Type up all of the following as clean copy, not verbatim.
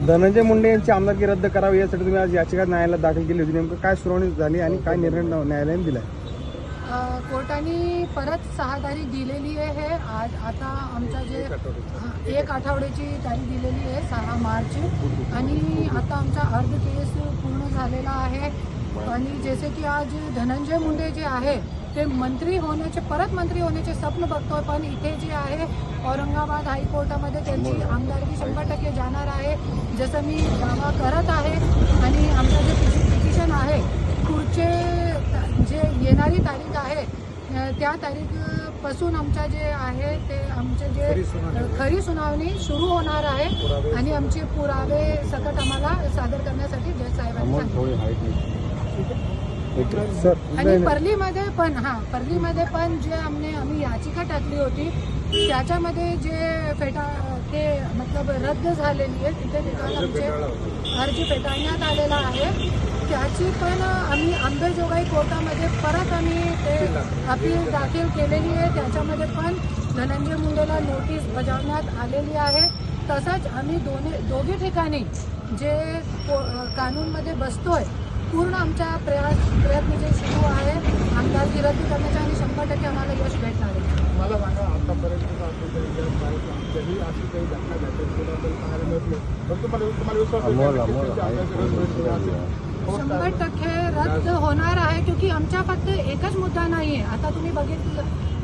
धनंजय मुंडे यांची आमदारकी रद्द करावी यासाठी तुम्ही आज याचिका न्यायालयात दाखल केली होती. नेमकं काय सुनावणी झाली आणि काय निर्णय न्यायालयाने दिलाय? कोर्टाने परत 6 तारीख दिलेली आहे. आज आता आमच्या जे 1 आठवड्याची तारीख दिलेली आहे 6 मार्च आणि आता आमचा अर्ध केस पूर्ण झालेला आहे. आणि जसे की आज धनंजय मुंडे जे आहे ते परत मंत्री होण्याचे स्वप्न बघतोय, पण इथे जे आहे औरंगाबाद हायकोर्टामध्ये त्यांची आमदारकी 100% जाणार आहे जसं मी दावा करत आहे. आणि आमचं जे पिटिशन आहे पुढचे जे येणारी तारीख आहे त्या तारीखपासून आमच्या जे आहे ते आमचे जे खरी सुनावणी सुरू होणार आहे आणि आमचे पुरावे सकट आम्हाला सादर करण्यासाठी जज साहेबांनी सांगितले. आणि परलीमध्ये पण जे आम्ही याचिका टाकली होती त्याच्यामध्ये जे मतलब रद्द झालेली आहे तिथे आमचे अर्ज फेटाळण्यात आलेला आहे. त्याची पण आम्ही अंमलबजावणी कोर्टामध्ये परत आम्ही ते अपील दाखल केलेली आहे. त्याच्यामध्ये पण धनंजय मुंडेला नोटीस बजावण्यात आलेली आहे. तसंच आम्ही दोघी ठिकाणी जे कानूनमध्ये बसतोय पूर्ण आमच्या प्रयत्न जे सुरू आहे आमदारकी रद्द करण्याचा आणि 100% आम्हाला यश भेटणार आहे. मला सांगा, आतापर्यंत अशी काही घटना घडली 100% रद्द होणार आहे. क्योंकि आमचा फक्त एकच मुद्दा नाही आहे. आता तुम्ही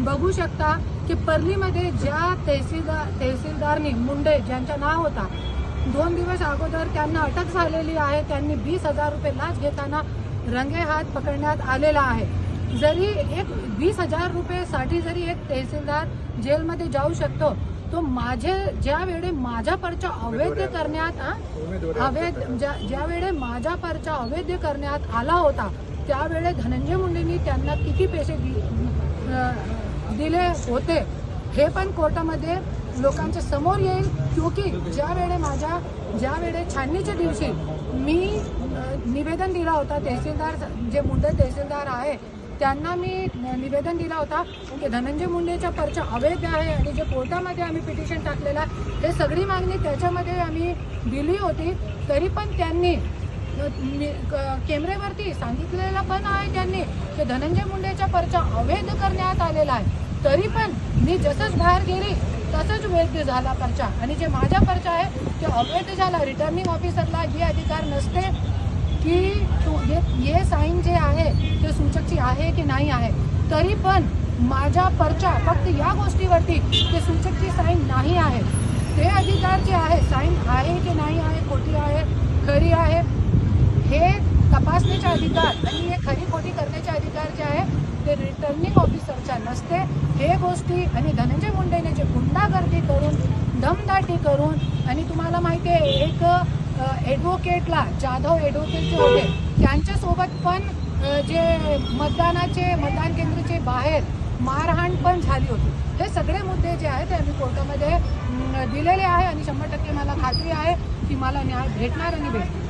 बघू शकता की परलीमध्ये ज्या तहसीलदारनी मुंडे ज्यांचं नाव होता 2 दिवस अगोदर त्यांना अटक झालेली आहे. त्यांनी 20,000 रुपये लाच घेताना रंगेहात पकडण्यात आलेला आहे. जरी एक 20,000 रुपयेसाठी जरी एक तहसीलदार जेलमध्ये जाऊ शकतो, तो ज्यावेळी माझा पर्चा अवैध करण्यात आला होता त्यावेळी धनंजय मुंडेंनी त्यांना किती पैसे दिले होते हे पण कोर्टामध्ये लोकांच्या समोर येईल. क्योंकि ज्यावेळी छाननीच्या दिवशी मी निवेदन दिला होता तहसीलदार जे मुंडे तहसीलदार आहे त्यांना मी निवेदन दिला होता की धनंजय मुंडेचा पर्चा अवैध आहे आणि जे कोर्टामध्ये आम्ही पिटिशन टाकलेला हे सगळी मागणी त्याच्यामध्ये आम्ही दिली होती. तरी पण त्यांनी कॅमेऱ्यावरती सांगितलेलं पण आहे त्यांनी की धनंजय मुंडेचा पर्चा अवैध करण्यात आलेला आहे. तरी पण मी जसंच बाहेर गेली तसंच वैध झाला पर्चा आणि जे माझा पर्चा आहे ते अवैध झाला. रिटर्निंग ऑफिसरला हे अधिकार नसते की हे साईन जे आहे ते सूचकची आहे की नाही आहे. तरी पण माझा पर्चा फक्त या गोष्टीवरती ते सूचकची साईन नाही आहे. ते अधिकार जे आहे साईन आहे की नाही आहे, खोटी आहे खरी आहे हे तपासण्याचा अधिकार आणि हे खरी खोटी करण्याचे अधिकार जे आहे ते रिटर्निंग ऑफिसरच्या नसते. हे गोष्टी आणि धनंजय मुंडेने जे गुंडागर्दी करून दमदाटी करून आणि तुम्हाला माहिती आहे एक ॲडव्होकेटला जाधव ॲडव्होकेट जे होते त्यांच्यासोबत पण जे मतदान केंद्राचे बाहेर मारहाण पण झाली होती. हे सगळे मुद्दे जे आहेत ते आम्ही कोर्टामध्ये दिलेले आहे आणि 100% मला खात्री आहे की मला न्याय भेटणार आणि भेटणार.